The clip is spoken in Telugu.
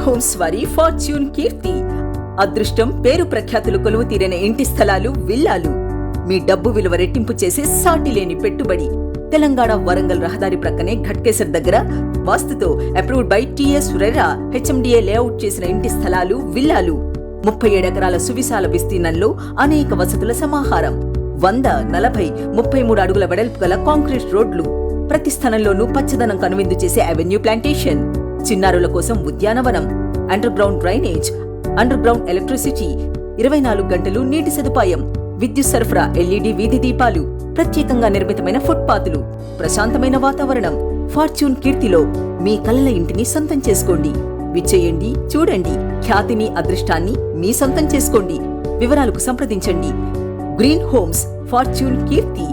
హోమ్స్ వారి ఫార్చ్యూన్ కీర్తి. అదృష్టం, పేరు ప్రఖ్యాతులు కొలువు తీరిన ఇంటి స్థలాలు, విల్లాలు. మీ డబ్బు విలువ రెట్టింపు చేసే సాటిలేని పెట్టుబడి. తెలంగాణ వరంగల్ రహదారి ప్రక్కనే ఘట్కేసర్ దగ్గర వాస్తుతో approved by TS RERA HMDA layout చేసిన ఇంటి స్థలాలు, విల్లాలు. 37 ఎకరాల సువిశాల విస్తీర్ణంలో అనేక వసతుల సమాహారం. 100, 40, 33 అడుగుల వెడల్పు గల కాంక్రీట్ రోడ్లు. ప్రతి స్థలంలోనూ పచ్చదనం కనువిందు చేసే అవెన్యూ ప్లాంటేషన్. చిన్నారుల కోసం ఉద్యానవనం, under ground drainage, under ground electricity, 24 గంటలు నీటి సదుపాయం, విద్యుత్ సరఫరా, ఎల్ఈడి వీధి దీపాలు, ప్రత్యేకంగా నిర్మితమైన ఫుట్పాత్లు, ప్రశాంతమైన వాతావరణం. ఫార్చ్యూన్ కీర్తిలో మీ కలల ఇంటిని సొంతం చేసుకోండి. విచ్చేయండి, చూడండి. ఖ్యాతిని, అదృష్టాన్ని మీ సొంతం చేసుకోండి. వివరాలకు సంప్రదించండి. గ్రీన్ హోమ్స్, ఫార్చ్యూన్ కీర్తి.